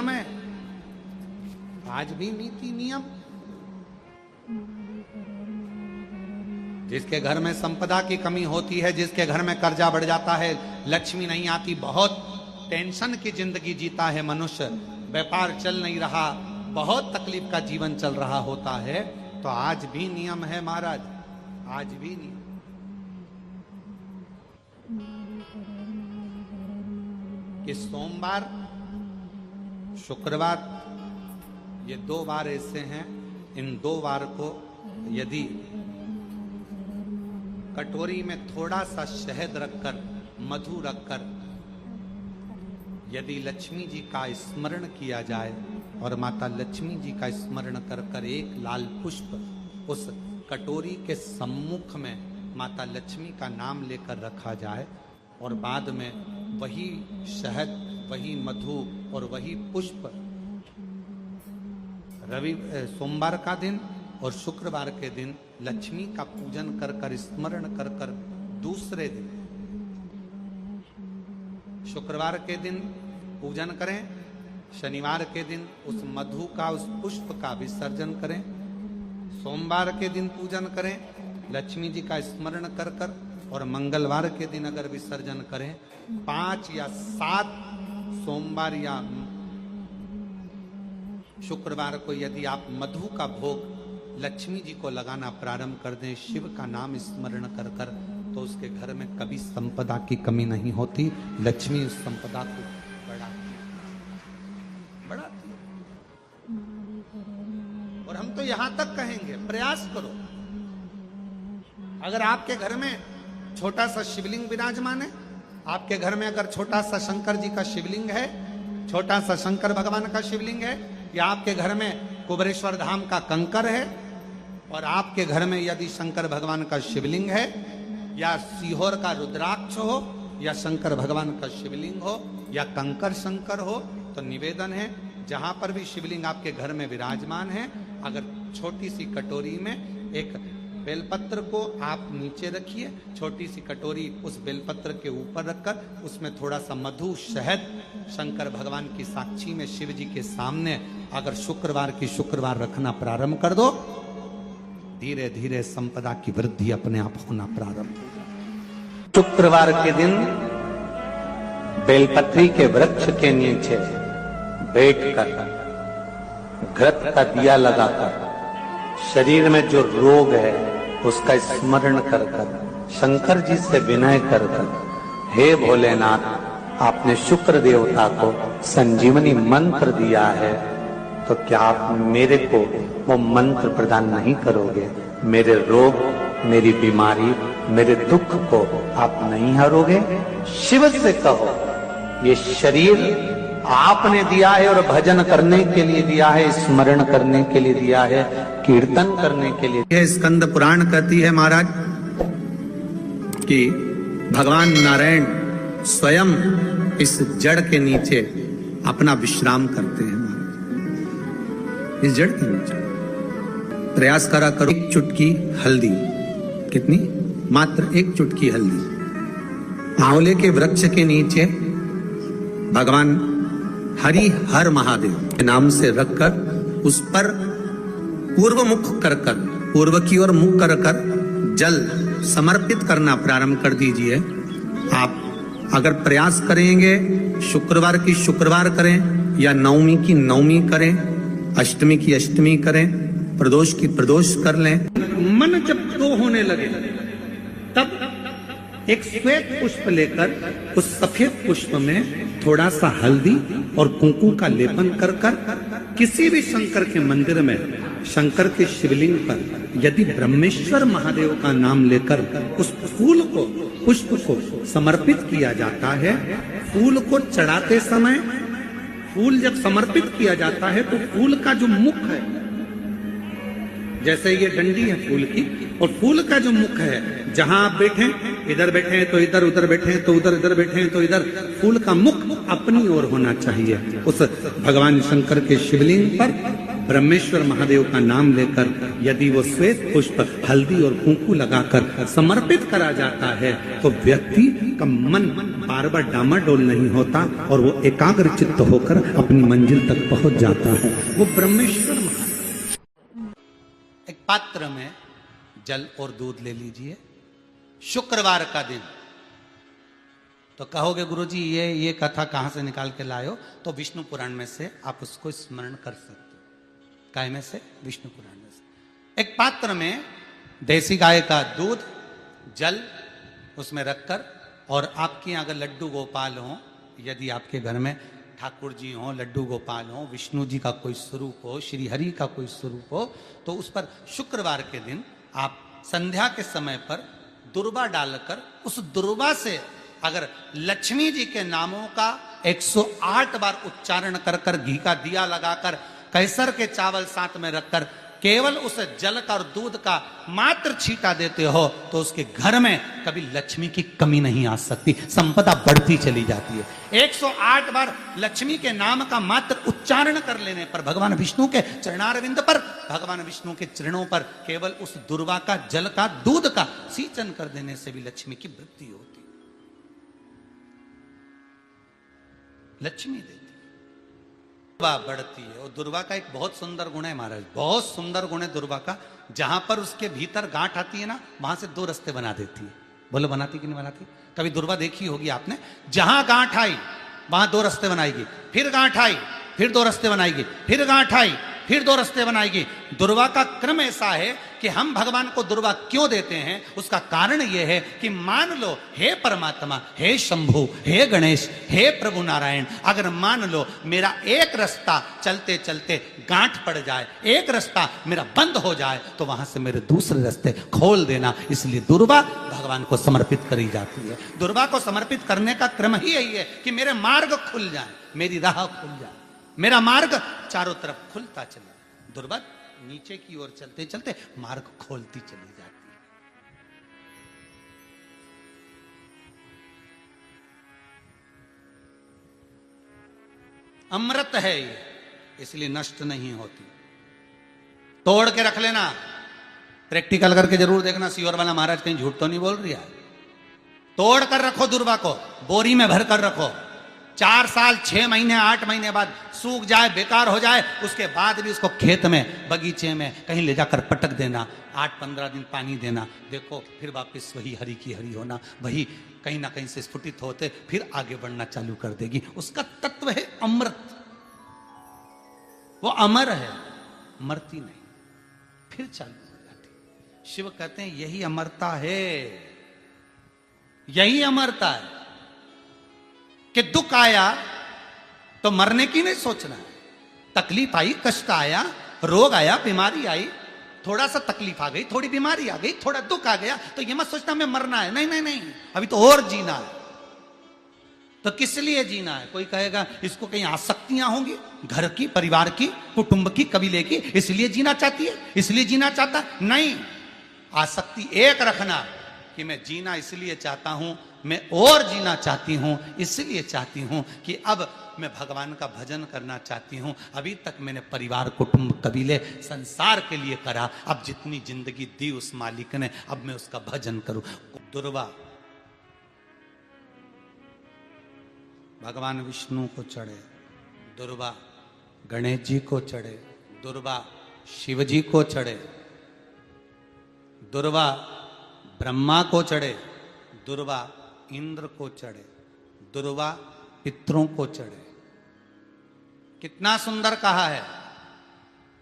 नियम है, आज भी नीति नियम। जिसके घर में संपदा की कमी होती है, जिसके घर में कर्जा बढ़ जाता है, लक्ष्मी नहीं आती, बहुत टेंशन की जिंदगी जीता है मनुष्य, व्यापार चल नहीं रहा, बहुत तकलीफ का जीवन चल रहा होता है, तो आज भी नियम है महाराज, आज भी नियम। कि सोमवार शुक्रवार ये 2 बार ऐसे हैं, इन 2 बार को यदि कटोरी में थोड़ा सा शहद रखकर, मधु रखकर यदि लक्ष्मी जी का स्मरण किया जाए और माता लक्ष्मी जी का स्मरण कर कर एक लाल पुष्प उस कटोरी के सम्मुख में माता लक्ष्मी का नाम लेकर रखा जाए और बाद में वही शहद, वही मधु और वही पुष्प सोमवार का दिन और शुक्रवार के दिन लक्ष्मी का पूजन कर कर, स्मरण कर कर, दूसरे दिन शुक्रवार के दिन पूजन करें, शनिवार के दिन उस मधु का, उस पुष्प का विसर्जन करें, सोमवार के दिन पूजन करें लक्ष्मी जी का स्मरण कर कर, और मंगलवार के दिन अगर विसर्जन करें, 5 या 7 सोमवार या शुक्रवार को यदि आप मधु का भोग लक्ष्मी जी को लगाना प्रारंभ कर दें, शिव का नाम स्मरण कर कर, तो उसके घर में कभी संपदा की कमी नहीं होती, लक्ष्मी उस संपदा को बढ़ाती। और हम तो यहां तक कहेंगे, प्रयास करो, अगर आपके घर में छोटा सा शिवलिंग विराजमान है, आपके घर में अगर छोटा सा शंकर जी का शिवलिंग है, छोटा सा शंकर भगवान का शिवलिंग है, या आपके घर में कुबेरेश्वर धाम का कंकर है, और आपके घर में यदि शंकर भगवान का शिवलिंग है, या सीहोर का रुद्राक्ष हो, या शंकर भगवान का शिवलिंग हो, या कंकर शंकर हो, तो निवेदन है जहां पर भी शिवलिंग आपके घर में विराजमान है, अगर छोटी सी कटोरी में एक बेलपत्र को आप नीचे रखिए, छोटी सी कटोरी उस बेलपत्र के ऊपर रखकर उसमें थोड़ा सा मधु, शहद, शंकर भगवान की साक्षी में शिव जी के सामने अगर शुक्रवार की शुक्रवार रखना प्रारंभ कर दो, धीरे धीरे संपदा की वृद्धि अपने आप होना प्रारंभ होगा। शुक्रवार के दिन बेलपत्री के वृक्ष के नीचे बैठकर घृत का दिया लगाकर शरीर में जो रोग है उसका स्मरण कर कर, शंकर जी से विनय कर कर, हे भोलेनाथ, आपने शुक्र देवता को संजीवनी मंत्र दिया है, तो क्या आप मेरे को वो मंत्र प्रदान नहीं करोगे? मेरे रोग, मेरी बीमारी, मेरे दुख को आप नहीं हरोगे? शिव से कहो, ये शरीर आपने दिया है और भजन करने के लिए दिया है, स्मरण करने के लिए दिया है, कीर्तन करने के लिए। यह स्कंद पुराण कहती है महाराज कि भगवान नारायण स्वयं इस जड़ के नीचे अपना विश्राम करते हैं महाराज, इस जड़ के नीचे। प्रयास करा करो, एक चुटकी हल्दी, कितनी? मात्र एक चुटकी हल्दी, आंवले के वृक्ष के नीचे भगवान हरि हर महादेव के नाम से रखकर उस पर पूर्व मुख कर कर, पूर्व की ओर मुख कर कर जल समर्पित करना प्रारंभ कर दीजिए। आप अगर प्रयास करेंगे, शुक्रवार की शुक्रवार करें, या नवमी की नवमी करें, अष्टमी की अष्टमी करें, प्रदोष की प्रदोष कर लें। मन जब दो होने लगे तब एक श्वेत पुष्प लेकर उस सफेद पुष्प में थोड़ा सा हल्दी और कुंकू का लेपन कर कर किसी भी शंकर के मंदिर में, शंकर के शिवलिंग पर यदि ब्रह्मेश्वर महादेव का नाम लेकर उस फूल को, पुष्प को समर्पित किया जाता है, फूल को चढ़ाते समय, फूल जब समर्पित किया जाता है तो फूल का जो मुख है, जैसे ये डंडी है फूल की, और फूल का जो मुख है, जहां आप बैठे, इधर बैठे हैं तो इधर, उधर बैठे हैं तो उधर, इधर बैठे हैं तो इधर, फूल का मुख अपनी ओर होना चाहिए। उस भगवान शंकर के शिवलिंग पर ब्रह्मेश्वर महादेव का नाम लेकर यदि वो श्वेत पुष्प, हल्दी और कुंकू लगाकर समर्पित करा जाता है तो व्यक्ति का मन बार बार डामाडोल नहीं होता और वो एकाग्र चित्त होकर अपनी मंजिल तक पहुंच जाता है। वो ब्रह्मेश्वर एक पात्र में जल और दूध ले लीजिए, शुक्रवार का दिन। तो कहोगे गुरुजी ये कथा कहां से निकाल के लाए हो? तो विष्णु पुराण में से आप उसको स्मरण कर सकते हो। काय में से? विष्णु पुराण में से। एक पात्र में देसी गाय का दूध, जल उसमें रखकर, और आपके अगर लड्डू गोपाल हो, यदि आपके घर में ठाकुर जी हो, लड्डू गोपाल हो, विष्णु जी का कोई स्वरूप हो, श्री हरि का कोई स्वरूप हो, तो उस पर शुक्रवार के दिन आप संध्या के समय पर दुर्वा डालकर उस दुर्वा से अगर लक्ष्मी जी के नामों का 108 बार उच्चारण कर कर, घी का दिया लगाकर, कैसर के चावल साथ में रखकर केवल उस जल का और दूध का मात्र छींटा देते हो, तो उसके घर में कभी लक्ष्मी की कमी नहीं आ सकती, संपदा बढ़ती चली जाती है। 108 बार लक्ष्मी के नाम का मात्र उच्चारण कर लेने पर, भगवान विष्णु के चरणारविंद पर, भगवान विष्णु के चरणों पर केवल उस दुर्वा का, जल का, दूध का सींचन कर देने से भी लक्ष्मी की वृद्धि होती, लक्ष्मी देती, दुर्वा बढ़ती है। और दुर्वा का एक बहुत सुंदर गुण है महाराज, बहुत सुंदर गुण है दुर्वा का। जहां पर उसके भीतर गांठ आती है ना, वहां से 2 रास्ते बना देती है। बोलो बनाती कि नहीं बनाती? कभी दुर्वा देखी होगी आपने। जहां गांठ आई वहां 2 रास्ते बनाएगी, फिर गांठ आई फिर 2 रास्ते बनाएगी, फिर गांठ आई फिर 2 रास्ते बनाएगी। दुर्वा का क्रम ऐसा है कि हम भगवान को दुर्वा क्यों देते हैं, उसका कारण यह है कि मान लो हे परमात्मा, हे शंभु, हे गणेश, हे प्रभु नारायण, अगर मान लो मेरा एक रास्ता चलते चलते गांठ पड़ जाए, एक रास्ता मेरा बंद हो जाए, तो वहां से मेरे दूसरे रास्ते खोल देना। इसलिए दुर्वा भगवान को समर्पित करी जाती है। दुर्वा को समर्पित करने का क्रम ही यही है कि मेरे मार्ग खुल जाए, मेरी राह खुल जाए, मेरा मार्ग चारों तरफ खुलता चले। दुर्वा नीचे की ओर चलते चलते मार्ग खोलती चली जाती है। अमृत है ये, इसलिए नष्ट नहीं होती। तोड़ के रख लेना, प्रैक्टिकल करके जरूर देखना, सीवर वाला महाराज कहीं झूठ तो नहीं बोल रही है। तोड़ कर रखो दुर्वा को, बोरी में भर कर रखो। 4 साल, 6 महीने, 8 महीने बाद सूख जाए, बेकार हो जाए, उसके बाद भी उसको खेत में, बगीचे में कहीं ले जाकर पटक देना, 8-15 दिन पानी देना। देखो फिर वापस वही हरी की हरी होना, वही कहीं ना कहीं से स्फुटित होते फिर आगे बढ़ना चालू कर देगी। उसका तत्व है अमृत, वो अमर है, मरती नहीं, फिर चालू हो जाती। शिव कहते हैं यही अमरता है, यही अमरता है कि दुख आया तो मरने की नहीं सोचना है। तकलीफ आई, कष्ट आया, रोग आया, बीमारी आई, थोड़ा सा तकलीफ आ गई, थोड़ी बीमारी आ गई, थोड़ा दुख आ गया, तो ये मत सोचना मैं मरना है। नहीं नहीं नहीं, अभी तो और जीना है। तो किस लिए जीना है? कोई कहेगा इसको कहीं आसक्तियां होंगी, घर की, परिवार की, कुटुंब की, कबीले की, इसलिए जीना चाहती है, इसलिए जीना चाहता। नहीं, आसक्ति एक रखना कि मैं जीना इसलिए चाहता हूं, मैं और जीना चाहती हूं, इसलिए चाहती हूं कि अब मैं भगवान का भजन करना चाहती हूं। अभी तक मैंने परिवार, कुटुंब, कबीले, संसार के लिए करा, अब जितनी जिंदगी दी उस मालिक ने, अब मैं उसका भजन करूं। दुर्वा भगवान विष्णु को चढ़े, दुर्वा गणेश जी को चढ़े, दुर्वा शिव जी को चढ़े, दुर्वा ब्रह्मा को चढ़े, दुर्वा इंद्र को चढ़े, दुर्वा पितरों को चढ़े। कितना सुंदर कहा है।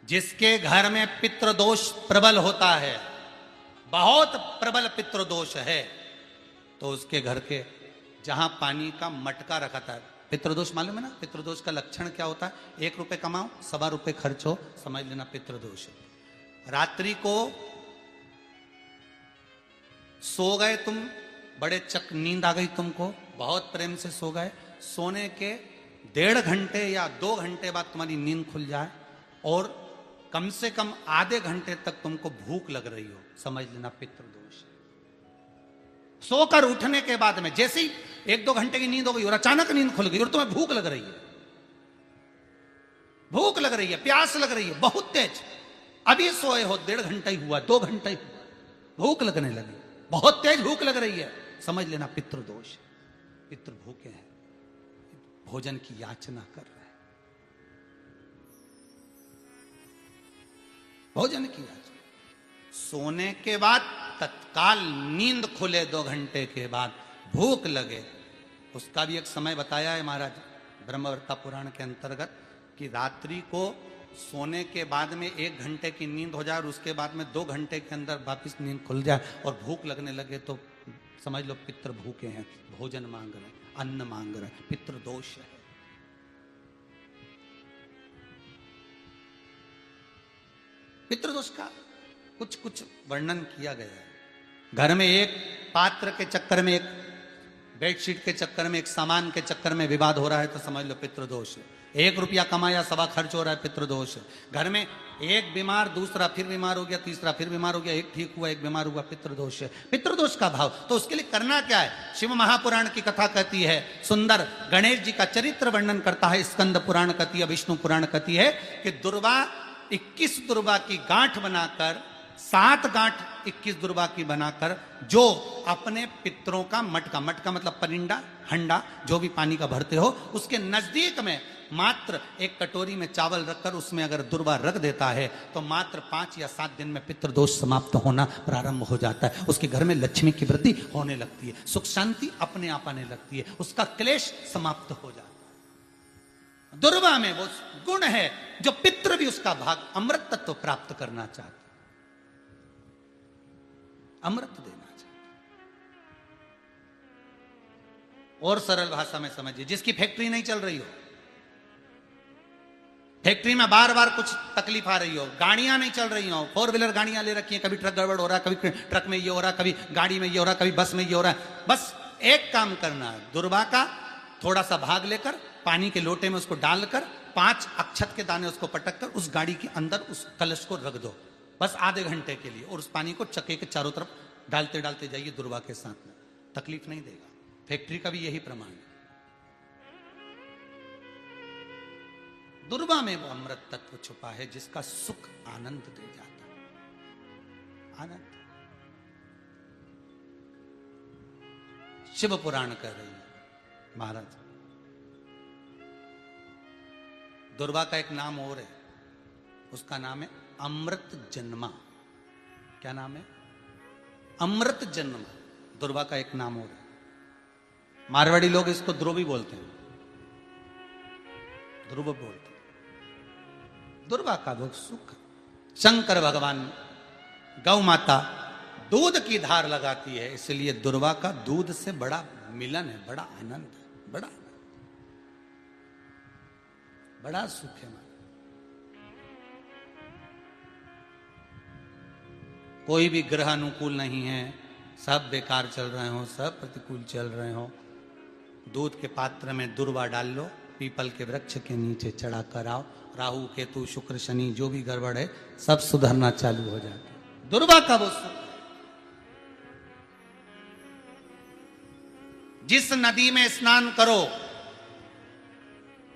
जिसके घर में पितृदोष प्रबल होता है, बहुत प्रबल पितृदोष है, तो उसके घर के जहां पानी का मटका रखा था, पितृदोष मालूम है ना? पितृदोष का लक्षण क्या होता है? 1 रुपए कमाओ, 1.25 रुपए खर्च हो, समझ लेना पितृदोष है। रात्रि को सो गए तुम, बड़े चक नींद आ गई तुमको, बहुत प्रेम से सो गए, सोने के 1.5 घंटे या 2 घंटे बाद तुम्हारी नींद खुल जाए और कम से कम आधे घंटे तक तुमको भूख लग रही हो, समझ लेना पितृदोष। सोकर उठने के बाद में जैसे ही 1-2 घंटे की नींद हो गई और अचानक नींद खुल गई और तुम्हें भूख लग रही है, भूख लग रही है, प्यास लग रही है बहुत तेज, अभी सोए हो, 1.5 घंटा ही हुआ, 2 घंटा ही हुआ, भूख लगने लगी, बहुत तेज भूख लग रही है, समझ लेना पितृदोष। पितृ भूखे हैं, भोजन की याचना कर रहे हैं, भोजन की याचना। सोने के बाद तत्काल नींद खुले 2 घंटे के बाद भूख लगे, उसका भी एक समय बताया है महाराज ब्रह्मवर्ता पुराण के अंतर्गत कि रात्रि को सोने के बाद में 1 घंटे की नींद हो जाए और उसके बाद में 2 घंटे के अंदर वापिस नींद खुल जाए और भूख लगने लगे तो समझ लो पितृ भूखे हैं, भोजन मांग रहे हैं, अन्न मांग रहे हैं, पितृ दोष है। पितृदोष का कुछ कुछ वर्णन किया गया है। घर में एक पात्र के चक्कर में, एक बेडशीट के चक्कर में, एक सामान के चक्कर में विवाद हो रहा है तो समझ लो पितृदोष है। 1 रुपया कमाया, सवा खर्च हो रहा है, पितृदोष है। घर में एक बीमार, दूसरा फिर बीमार हो गया, तीसरा फिर बीमार हो गया, एक ठीक हुआ, एक बीमार हुआ, पितृदोष है। पितृदोष का भाव तो उसके लिए करना क्या है? शिव महापुराण की कथा कहती है, सुंदर गणेश जी का चरित्र वर्णन करता है, स्कंद पुराण कहती है, विष्णु पुराण कहती है कि दुर्वा 21 दुर्वा की गांठ बनाकर, 7 गांठ 21 दुर्वा की बनाकर जो अपने पितरों का मटका, मटका मतलब परिंदा, हंडा जो भी पानी का भरते हो, उसके नजदीक में मात्र एक कटोरी में चावल रखकर उसमें अगर दुर्वा रख देता है तो मात्र 5 या 7 दिन में पितृदोष समाप्त होना प्रारंभ हो जाता है। उसके घर में लक्ष्मी की वृद्धि होने लगती है, सुख शांति अपने आप आने लगती है, उसका क्लेश समाप्त हो जाता है। दुर्वा में वो गुण है जो पितृ भी उसका भाग अमृत तत्व प्राप्त करना चाहते, अमृत देना चाहते। और सरल भाषा में समझिए, जिसकी फैक्ट्री नहीं चल रही हो, फैक्ट्री में बार बार कुछ तकलीफ आ रही हो, गाड़ियां नहीं चल रही हो, 4 व्हीलर गाड़ियां ले रखी हैं, कभी ट्रक गड़बड़ हो रहा है, कभी ट्रक में ये हो रहा है, कभी गाड़ी में ये हो रहा है, कभी बस में ये हो रहा है, बस एक काम करना है, दुर्वा का थोड़ा सा भाग लेकर पानी के लोटे में उसको डालकर 5 अक्षत के दाने उसको पटक कर उस गाड़ी के अंदर उस कलश को रख दो, बस आधे घंटे के लिए, और उस पानी को चक्के के चारों तरफ डालते डालते जाइए दुर्वा के साथ में, तकलीफ नहीं देगा। फैक्ट्री का भी यही प्रमाण है। दुर्वा में वो अमृत तत्व छुपा है जिसका सुख आनंद दे जाता है, आनंद। शिव पुराण कह रही है महाराज, दुर्वा का एक नाम और है, उसका नाम है अमृत जन्मा। क्या नाम है? अमृत जन्मा। दुर्वा का एक नाम और है। मारवाड़ी लोग इसको ध्रुव भी बोलते हैं, ध्रुव बोलते हैं। दुर्वा का वो सुख। शंकर भगवान गौ माता दूध की धार लगाती है, इसलिए दुर्वा का दूध से बड़ा मिलन है, बड़ा आनंद है, बड़ा सुख है। कोई भी ग्रह अनुकूल नहीं है, सब बेकार चल रहे हो, सब प्रतिकूल चल रहे हो, दूध के पात्र में दुर्वा डाल लो, पीपल के वृक्ष के नीचे चढ़ा कर आओ, राहु केतु शुक्र शनि जो भी गड़बड़ है सब सुधरना चालू हो जाता है। दुर्वा का वो सुख। जिस नदी में स्नान करो,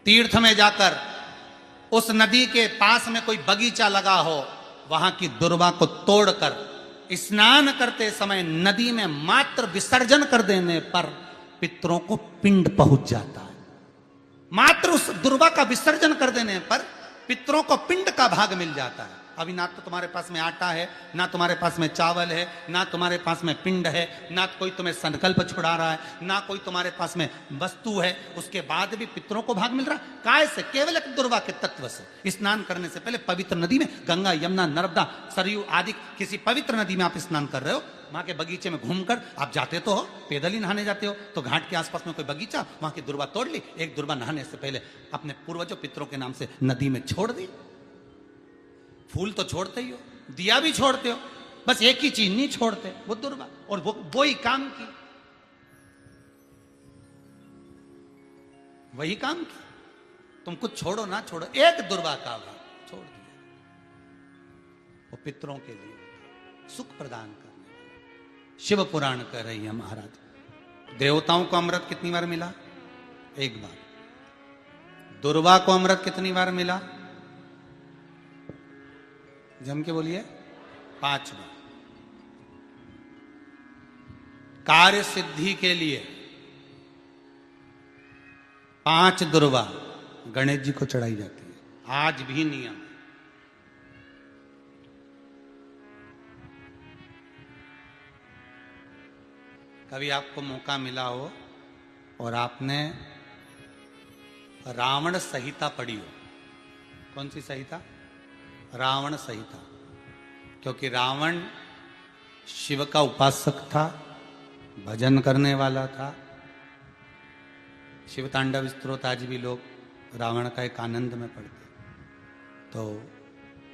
तीर्थ में जाकर उस नदी के पास में कोई बगीचा लगा हो, वहां की दुर्वा को तोड़कर स्नान करते समय नदी में मात्र विसर्जन कर देने पर पितरों को पिंड पहुंच जाता है। मात्र उस दुर्वा का विसर्जन कर देने पर पितरों को पिंड का भाग मिल जाता है। अभी ना तो तुम्हारे पास में आटा है, ना तुम्हारे पास में चावल है, ना तुम्हारे पास में पिंड है, ना कोई तुम्हें संकल्प छुड़ा रहा है, ना कोई तुम्हारे पास में वस्तु है, उसके बाद भी पितरों को भाग मिल रहा है। काय से? केवल एक दुर्वा के तत्व से। स्नान करने से पहले पवित्र नदी में, गंगा यमुना नर्मदा सरयू आदि किसी पवित्र नदी में आप स्नान कर रहे हो, वहां के बगीचे में घूमकर आप जाते तो हो, पैदल ही नहाने जाते हो, तो घाट के आसपास में कोई बगीचा, वहां की दुर्वा तोड़ ली, एक दुर्वा नहाने से पहले अपने पूर्वजों पितरों के नाम से नदी में छोड़ दी। फूल तो छोड़ते ही हो, दिया भी छोड़ते हो, बस एक ही चीज नहीं छोड़ते, वो दुर्वा। और वो ही काम की, वही काम की। तुम कुछ छोड़ो ना छोड़ो, एक दुर्वा का भाग छोड़ दिया, वो पितरों के लिए सुख प्रदान करने वाला। शिव पुराण कह रही है महाराज, देवताओं को अमृत कितनी बार मिला? 1 बार। दुर्वा को अमृत कितनी बार मिला? जम के बोलिए, 5 बार। कार्य सिद्धि के लिए 5 दुर्वा गणेश जी को चढ़ाई जाती है, आज भी नियम। कभी आपको मौका मिला हो और आपने रावण संहिता पढ़ी हो, कौन सी संहिता? रावण संहिता। क्योंकि रावण शिव का उपासक था, भजन करने वाला था। शिव तांडव स्तोत्र आज भी लोग रावण का एक आनंद में पढ़ते। तो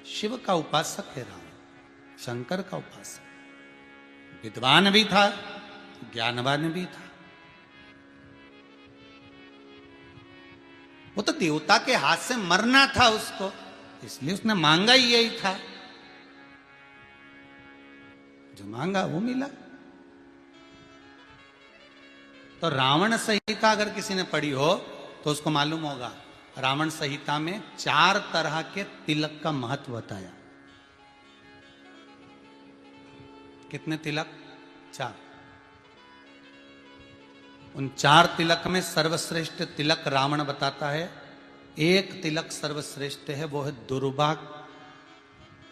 शिव का उपासक है रावण, शंकर का उपासक। विद्वान भी था, ज्ञानवान भी था। वो तो देवता के हाथ से मरना था उसको, इसलिए उसने मांगा ही यही था। जो मांगा वो मिला। तो रावण संहिता अगर किसी ने पढ़ी हो तो उसको मालूम होगा, रावण संहिता में 4 तरह के तिलक का महत्व बताया। कितने तिलक? 4। उन 4 तिलक में सर्वश्रेष्ठ तिलक रावण बताता है। एक तिलक सर्वश्रेष्ठ है, वो है दुर्वा।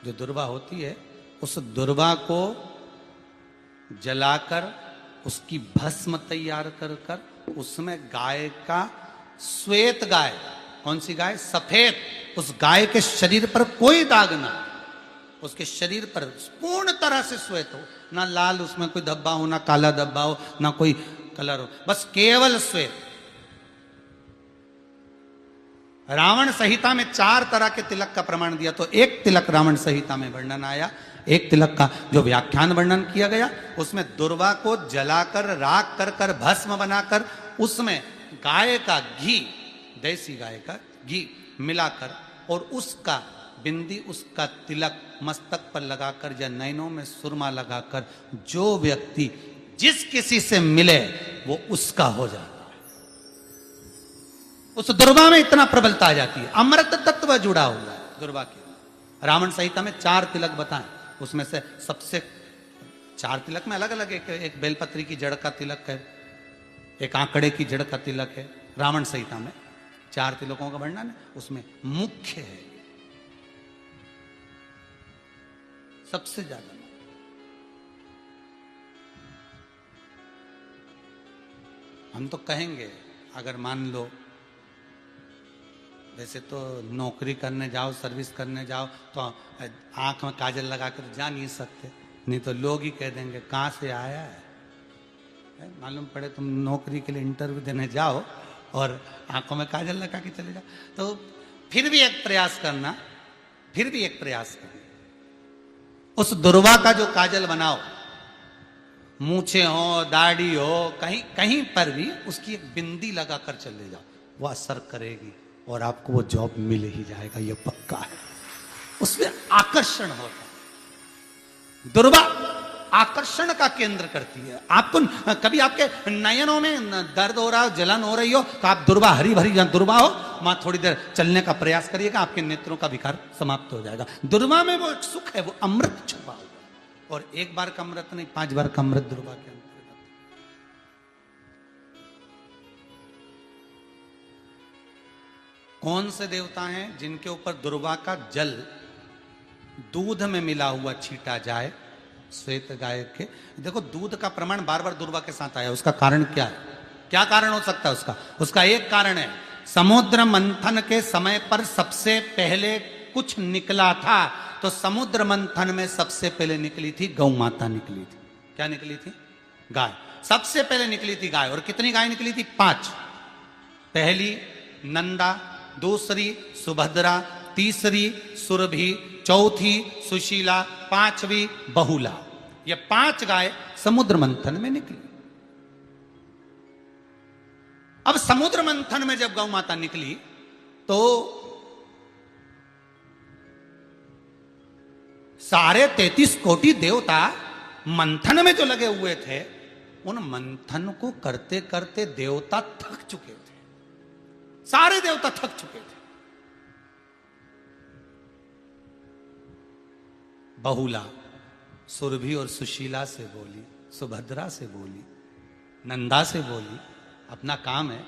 जो दुर्वा होती है, उस दुर्वा को जलाकर उसकी भस्म तैयार कर कर उसमें गाय का, श्वेत गाय, कौन सी गाय? सफेद। उस गाय के शरीर पर कोई दाग ना, उसके शरीर पर पूर्ण तरह से श्वेत हो, ना लाल उसमें कोई धब्बा हो, ना काला धब्बा हो, ना कोई कलर हो, बस केवल श्वेत। रावण संहिता में 4 तरह के तिलक का प्रमाण दिया। तो एक तिलक रावण संहिता में वर्णन आया, एक तिलक का जो व्याख्यान वर्णन किया गया, उसमें दुर्वा को जलाकर राख कर कर भस्म बनाकर उसमें गाय का घी, देसी गाय का घी मिलाकर और उसका बिंदी, उसका तिलक मस्तक पर लगाकर या नैनों में सुरमा लगाकर जो व्यक्ति जिस किसी से मिले वो उसका हो जाता है। उस दुर्वा में इतना प्रबलता आ जाती है, अमृत तत्व जुड़ा हुआ है दुर्वा के। रावण संहिता में 4 तिलक बताएं, उसमें से सबसे 4 तिलक में अलग अलग, एक बेलपत्री की जड़ का तिलक है, एक आंकड़े की जड़ का तिलक है। रावण संहिता में 4 तिलकों का वर्णन है, उसमें मुख्य है सबसे ज्यादा। हम तो कहेंगे, अगर मान लो वैसे तो नौकरी करने जाओ, सर्विस करने जाओ तो आंख में काजल लगा कर जा नहीं सकते, नहीं तो लोग ही कह देंगे कहाँ से आया है। मालूम पड़े तुम नौकरी के लिए इंटरव्यू देने जाओ और आंखों में काजल लगा के चले जाओ, तो फिर भी एक प्रयास करना, फिर भी एक प्रयास करना, उस दुर्वा का जो काजल बनाओ, मूछे हो, दाढ़ी हो, कहीं कहीं पर भी उसकी एक बिंदी लगाकर चले जाओ, वो असर करेगी और आपको वो जॉब मिल ही जाएगा, ये पक्का है। उसमें आकर्षण होता है। दुर्वा आकर्षण का केंद्र करती है। आपको कभी आपके नयनों में दर्द हो रहा हो, जलन हो रही हो, तो आप दुर्वा, हरी भरी जहां दुर्वा हो वहां थोड़ी देर चलने का प्रयास करिएगा, आपके नेत्रों का विकार समाप्त हो जाएगा। दुर्वा में वो एक सुख है, वो अमृत छुपा हुआ, और एक बार का अमृत नहीं, 5 बार का अमृत दुर्वा के अंतर्गत। कौन से देवता हैं जिनके ऊपर दुर्वा का जल दूध में मिला हुआ छीटा जाए? श्वेत गाय के। देखो दूध का प्रमाण बार बार दुर्वा के साथ आया, उसका कारण क्या है? क्या कारण हो सकता है उसका? उसका एक कारण है, समुद्र मंथन के समय पर सबसे पहले कुछ निकला था, तो समुद्र मंथन में सबसे पहले निकली थी गौ माता निकली थी। क्या निकली थी? गाय। सबसे पहले निकली थी गाय। और कितनी गाय निकली थी? 5। पहली नंदा, दूसरी सुभद्रा, तीसरी सुरभि, चौथी सुशीला, 5वीं बहुला। ये 5 गाय समुद्र मंथन में निकली। अब समुद्र मंथन में जब गौ माता निकली तो सारे 33 कोटि देवता मंथन में जो लगे हुए थे, उन मंथन को करते करते देवता थक चुके थे। सारे देवता थक चुके थे। बहुला सुरभि और सुशीला से बोली, सुभद्रा से बोली, नंदा से बोली, अपना काम है,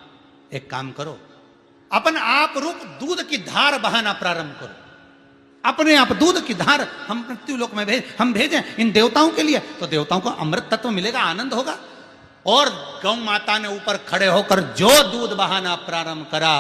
एक काम करो, अपन आप रूप दूध की धार बहाना प्रारंभ करो। अपने आप दूध की धार हम मृत्यु लोक में हम भेजें इन देवताओं के लिए, तो देवताओं को अमृत तत्व मिलेगा, आनंद होगा। और गौ माता ने ऊपर खड़े होकर जो दूध बहाना प्रारंभ करा,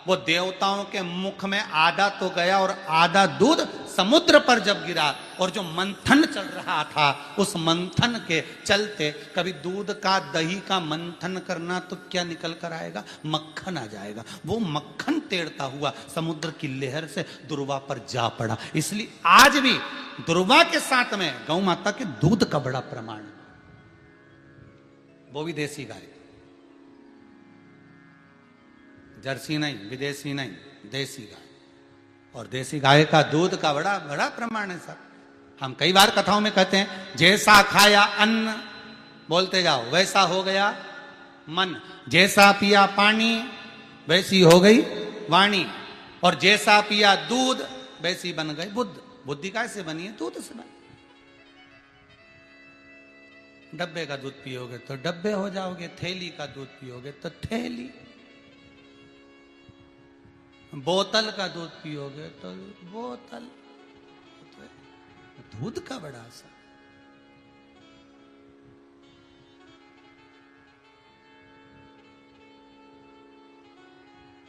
वो देवताओं के मुख में आधा तो गया और आधा दूध समुद्र पर जब गिरा, और जो मंथन चल रहा था उस मंथन के चलते, कभी दूध का दही का मंथन करना तो क्या निकल कर आएगा, मक्खन आ जाएगा। वो मक्खन तैरता हुआ समुद्र की लहर से दुर्वा पर जा पड़ा। इसलिए आज भी दुर्वा के साथ में गौ माता के दूध का बड़ा प्रमाण है, वो भी देसी गाय, जर्सी नहीं, विदेशी नहीं, देसी गाय। और देसी गाय का दूध का बड़ा बड़ा प्रमाण है सर। हम कई बार कथाओं में कहते हैं, जैसा खाया अन्न, बोलते जाओ, वैसा हो गया मन। जैसा पिया पानी, वैसी हो गई वाणी। और जैसा पिया दूध, वैसी बन गई बुद्ध। बुद्धि कैसे बनी है? दूध से बनी। डब्बे का दूध पियोगे तो डब्बे हो जाओगे, थैली का दूध पियोगे तो थैली, बोतल का दूध पियोगे तो बोतल। दूध का बड़ा असर।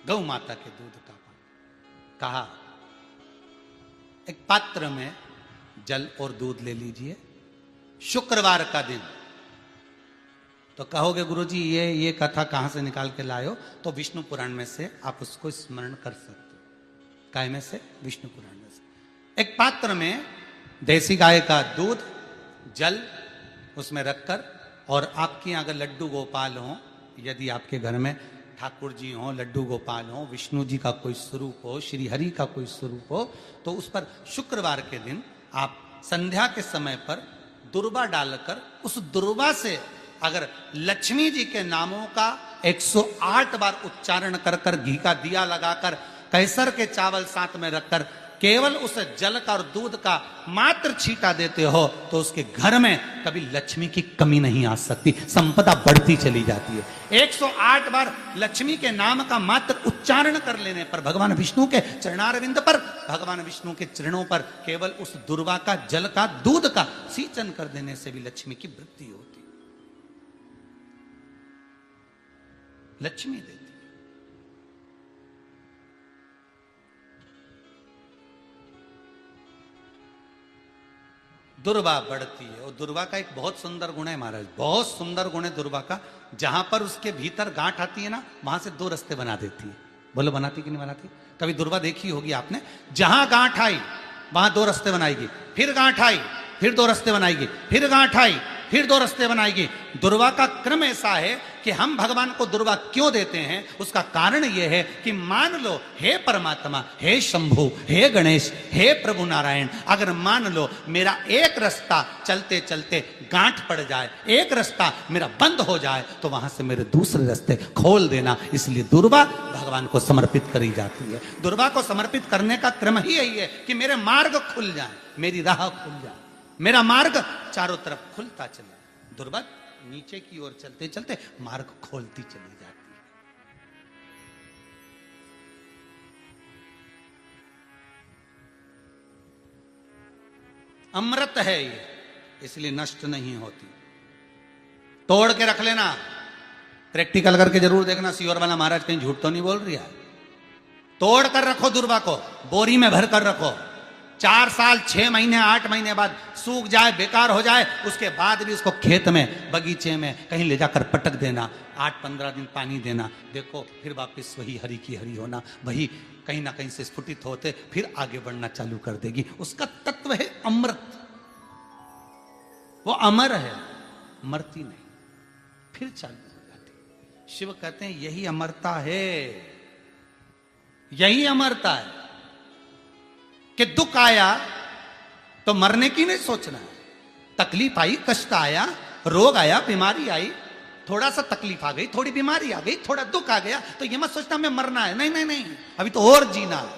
गौ माता के दूध का पान। कहा, एक पात्र में जल और दूध ले लीजिए, शुक्रवार का दिन। तो कहोगे गुरुजी ये कथा कहां से निकाल के लाए हो? तो विष्णु पुराण में से आप उसको स्मरण कर सकते हो। काय में से? विष्णु पुराण में से। एक पात्र में देसी गाय का दूध, जल उसमें रखकर, और आपके यहाँ अगर लड्डू गोपाल हो, यदि आपके घर में ठाकुर जी हो, लड्डू गोपाल हो, विष्णु जी का कोई स्वरूप हो, श्री हरि का कोई स्वरूप हो, तो उस पर शुक्रवार के दिन आप संध्या के समय पर दुर्वा डालकर, उस दुर्वा से अगर लक्ष्मी जी के नामों का 108 बार उच्चारण कर कर, घी का दिया लगाकर, कैसर के चावल साथ में रखकर, केवल उस जल का और दूध का मात्र छींटा देते हो, तो उसके घर में कभी लक्ष्मी की कमी नहीं आ सकती, संपदा बढ़ती चली जाती है। 108 बार लक्ष्मी के नाम का मात्र उच्चारण कर लेने पर, भगवान विष्णु के चरणारविंद पर, भगवान विष्णु के चरणों पर केवल उस दुर्वा का, जल का, दूध का सींचन कर देने से भी लक्ष्मी की वृद्धि होती, लक्ष्मी देती। दुर्वा बढ़ती है। और दुर्वा का एक बहुत सुंदर गुण है महाराज, बहुत सुंदर गुण है दुर्वा का। जहां पर उसके भीतर गांठ आती है ना, वहां से 2 रास्ते बना देती है। बोलो बनाती कि नहीं बनाती? कभी दुर्वा देखी होगी आपने। जहां गांठ आई वहां 2 रास्ते बनाएगी, फिर गांठ आई फिर 2 रास्ते बनाएगी, फिर गांठ आई फिर 2 रास्ते बनाएगी। दुर्वा का क्रम ऐसा है कि हम भगवान को दुर्वा क्यों देते हैं, उसका कारण यह है कि मान लो, हे परमात्मा, हे शंभु, हे गणेश, हे प्रभु नारायण, अगर मान लो मेरा एक रास्ता चलते चलते गांठ पड़ जाए, एक रास्ता मेरा बंद हो जाए, तो वहां से मेरे दूसरे रास्ते खोल देना। इसलिए दुर्वा भगवान को समर्पित करी जाती है। दुर्वा को समर्पित करने का क्रम ही यही है कि मेरे मार्ग खुल जाए, मेरी राह खुल जाए, मेरा मार्ग चारों तरफ खुलता चले। दुर्वा नीचे की ओर चलते चलते मार्ग खोलती चली जाती है। अमृत है ये, इसलिए नष्ट नहीं होती। तोड़ के रख लेना, प्रैक्टिकल करके जरूर देखना, सीवर वाला महाराज कहीं झूठ तो नहीं बोल रही है। तोड़ कर रखो दुर्वा को, बोरी में भर कर रखो। 4 साल 6 महीने 8 महीने बाद सूख जाए, बेकार हो जाए, उसके बाद भी उसको खेत में, बगीचे में कहीं ले जाकर पटक देना, 8-15 दिन पानी देना। देखो फिर वापस वही हरी की हरी होना, वही कहीं ना कहीं से स्फुटित होते फिर आगे बढ़ना चालू कर देगी। उसका तत्व है अमृत, वो अमर है, मरती नहीं, फिर चालू हो जाती। शिव कहते हैं यही अमरता है, यही अमरता है कि दुख आया तो मरने की नहीं सोचना है। तकलीफ आई, कष्ट आया, रोग आया, बीमारी आई, थोड़ा सा तकलीफ आ गई, थोड़ी बीमारी आ गई, थोड़ा दुख आ गया, तो ये मत सोचना मैं मरना है। नहीं नहीं नहीं, अभी तो और जीना है।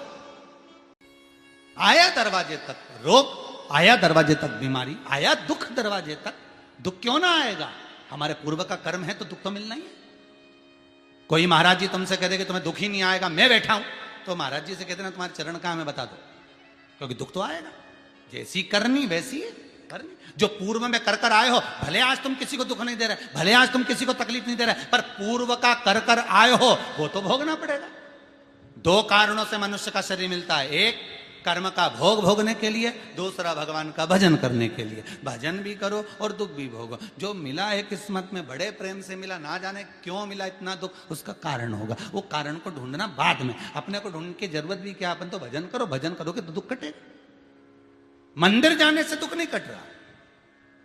आया दरवाजे तक रोग, आया दरवाजे तक बीमारी, आया दुख दरवाजे तक, दुख क्यों ना आएगा? हमारे पूर्व का कर्म है तो दुख तो मिलना ही है। कोई महाराज जी तुमसे कह दे कि तुम्हें दुख ही नहीं आएगा, मैं बैठा हूं, तो महाराज जी से कहते ना तुम्हारे चरण कहां हमें बता दो, क्योंकि दुख तो आएगा। जैसी करनी वैसी है करनी। जो पूर्व में कर कर आए हो, भले आज तुम किसी को दुख नहीं दे रहे, भले आज तुम किसी को तकलीफ नहीं दे रहे, पर पूर्व का कर कर आए हो वो तो भोगना पड़ेगा। दो कारणों से मनुष्य का शरीर मिलता है, एक कर्म का भोग भोगने के लिए, दूसरा भगवान का भजन करने के लिए। भजन भी करो और दुख भी भोगो। जो मिला है किस्मत में, बड़े प्रेम से मिला, ना जाने क्यों मिला इतना दुख, उसका कारण होगा। वो कारण को ढूंढना बाद में, अपने को ढूंढने की जरूरत भी क्या, अपन तो भजन करो, भजन करोगे तो दुख कटेगा। मंदिर जाने से दुख नहीं कट रहा,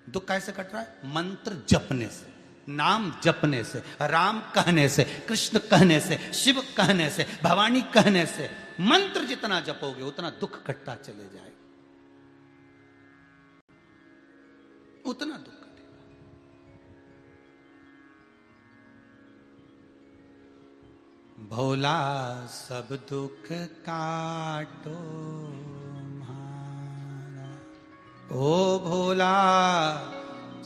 दुख कैसे कट रहा है? मंत्र जपने से, नाम जपने से, राम कहने से, कृष्ण कहने से, शिव कहने से, भवानी कहने से। मंत्र जितना जपोगे उतना दुख कटता चले जाएगा, उतना दुख कटेगा। भोला सब दुख काटो म्हारा, ओ भोला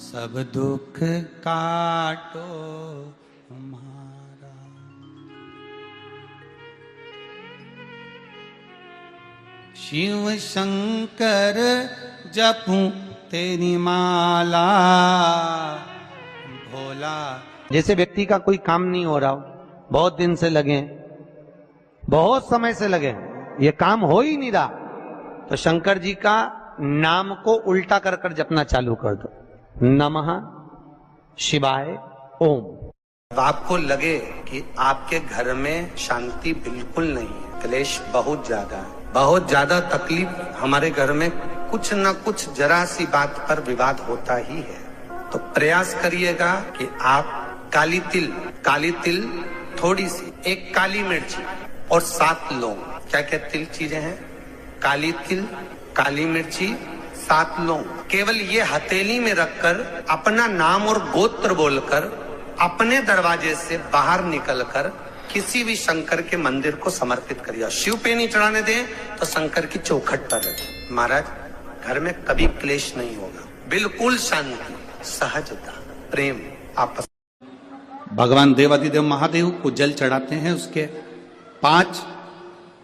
सब दुख काटो म्हारा। शिव शंकर जपूं तेरी माला, भोला। जैसे व्यक्ति का कोई काम नहीं हो रहा हो, बहुत दिन से लगे, बहुत समय से लगे, ये काम हो ही नहीं रहा, तो शंकर जी का नाम को उल्टा कर कर जपना चालू कर दो, नमः शिवाय ओम। आपको लगे कि आपके घर में शांति बिल्कुल नहीं है, क्लेश बहुत ज्यादा है, बहुत ज्यादा तकलीफ, हमारे घर में कुछ न कुछ जरा सी बात पर विवाद होता ही है, तो प्रयास करिएगा कि आप काली तिल थोड़ी सी, एक काली मिर्ची और 7 लौंग, क्या क्या तिल चीजें हैं, काली तिल, काली मिर्ची, 7 लौंग, केवल ये हथेली में रखकर अपना नाम और गोत्र बोलकर अपने दरवाजे से बाहर निकलकर किसी भी शंकर के मंदिर को समर्पित करिए। शिव पे नहीं चढ़ाने दें तो शंकर की चौखट पर रखें। महाराज, घर में कभी क्लेश नहीं होगा, बिल्कुल शांति, सहजता, प्रेम आपस। भगवान देवाधिदेव महादेव को जल चढ़ाते हैं, उसके 5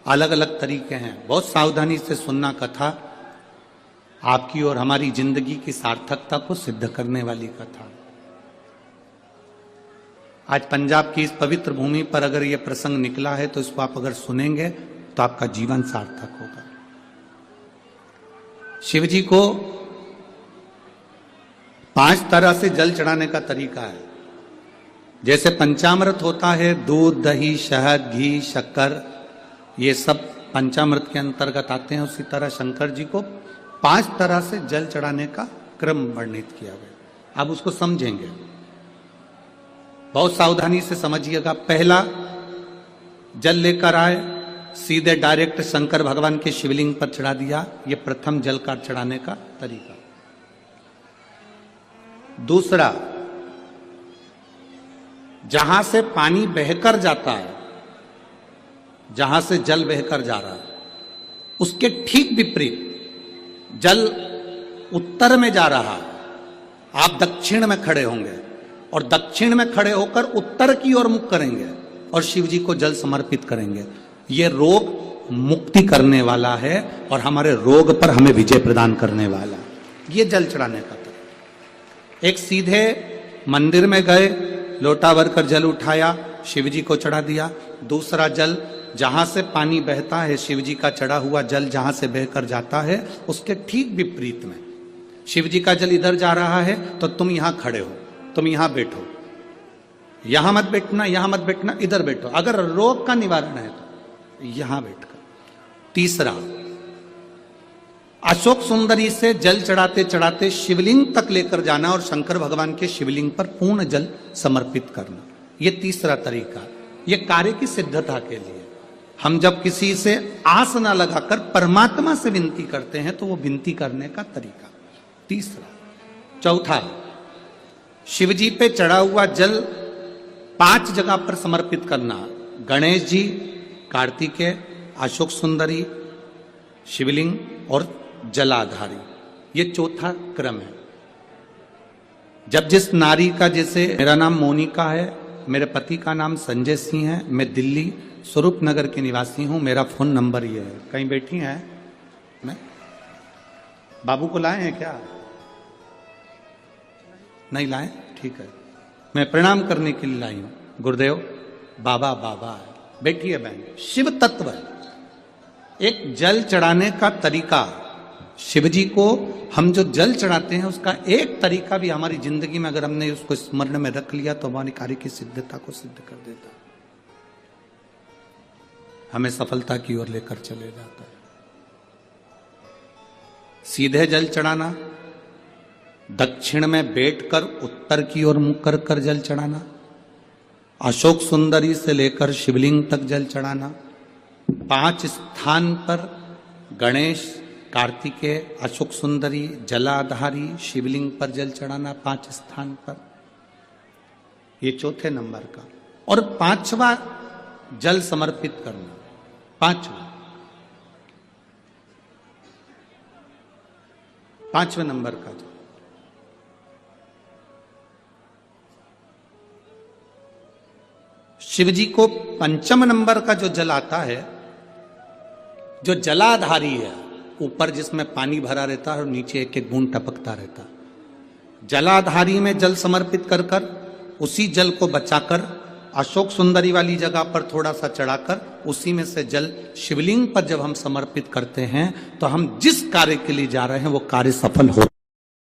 अलग अलग तरीके हैं। बहुत सावधानी से सुनना कथा, आपकी और हमारी जिंदगी की सार्थकता को सिद्ध करने वाली कथा। आज पंजाब की इस पवित्र भूमि पर अगर यह प्रसंग निकला है तो इसको आप अगर सुनेंगे तो आपका जीवन सार्थक होगा। शिव जी को 5 तरह से जल चढ़ाने का तरीका है। जैसे पंचामृत होता है, दूध, दही, शहद, घी, शक्कर, ये सब पंचामृत के अंतर्गत आते हैं, उसी तरह शंकर जी को 5 तरह से जल चढ़ाने का क्रम वर्णित किया गया। अब उसको समझेंगे, बहुत सावधानी से समझिएगा। पहला, जल लेकर आए, सीधे डायरेक्ट शंकर भगवान के शिवलिंग पर चढ़ा दिया, यह प्रथम जल का चढ़ाने का तरीका। दूसरा, जहां से पानी बहकर जाता है, जहां से जल बहकर जा रहा है, उसके ठीक विपरीत जल उत्तर में जा रहा है, आप दक्षिण में खड़े होंगे और दक्षिण में खड़े होकर उत्तर की ओर मुख करेंगे और शिव जी को जल समर्पित करेंगे। यह रोग मुक्ति करने वाला है और हमारे रोग पर हमें विजय प्रदान करने वाला है। यह जल चढ़ाने का तरीका। एक, सीधे मंदिर में गए, लोटा भर कर जल उठाया, शिव जी को चढ़ा दिया। दूसरा जल, जहां से पानी बहता है, शिव जी का चढ़ा हुआ जल जहां से बहकर जाता है, उसके ठीक विपरीत में शिव जी का जल इधर जा रहा है तो तुम यहां खड़े हो, तुम यहां बैठो, यहां मत बैठना, यहां मत बैठना, इधर बैठो। अगर रोग का निवारण है तो यहां बैठकर। तीसरा, अशोक सुंदरी से जल चढ़ाते चढ़ाते शिवलिंग तक लेकर जाना और शंकर भगवान के शिवलिंग पर पूर्ण जल समर्पित करना। यह तीसरा तरीका, यह कार्य की सिद्धता के लिए। हम जब किसी से आस न लगाकर परमात्मा से विनती करते हैं तो वो विनती करने का तरीका तीसरा। चौथा, शिवजी पे चढ़ा हुआ जल 5 जगह पर समर्पित करना। गणेश जी, कार्तिकेय, अशोक सुंदरी, शिवलिंग और जलाधारी। ये चौथा क्रम है। जब जिस नारी का, जैसे मेरा नाम मोनिका है, मेरे पति का नाम संजय सिंह है, मैं दिल्ली स्वरूप नगर के निवासी हूं, मेरा फोन नंबर ये है। कहीं बैठी हैं? मैं बाबू को लाए हैं क्या? नहीं लाए? ठीक है, मैं प्रणाम करने के लिए लाई हूं। गुरुदेव बाबा बाबा है, बैठिए बहन। शिव तत्व है, एक जल चढ़ाने का तरीका। शिव जी को हम जो जल चढ़ाते हैं उसका एक तरीका भी हमारी जिंदगी में अगर हमने उसको स्मरण में रख लिया तो हमारी कार्य की सिद्धता को सिद्ध कर देता है, हमें सफलता की ओर लेकर चले जाता है। सीधे जल चढ़ाना, दक्षिण में बैठकर उत्तर की ओर मुख कर कर जल चढ़ाना, अशोक सुंदरी से लेकर शिवलिंग तक जल चढ़ाना, 5 स्थान पर गणेश, कार्तिकेय, अशोक सुंदरी, जलाधारी, शिवलिंग पर जल चढ़ाना 5 स्थान पर, ये चौथे नंबर का। और 5वां जल समर्पित करना, 5वें नंबर का जल। शिव जी को 5 नंबर का जो जल आता है, जो जलाधारी है, ऊपर जिसमें पानी भरा रहता है और नीचे एक एक बूंद टपकता रहता है, जलाधारी में जल समर्पित कर कर उसी जल को बचाकर अशोक सुंदरी वाली जगह पर थोड़ा सा चढ़ाकर उसी में से जल शिवलिंग पर जब हम समर्पित करते हैं तो हम जिस कार्य के लिए जा रहे हैं वो कार्य सफल हो।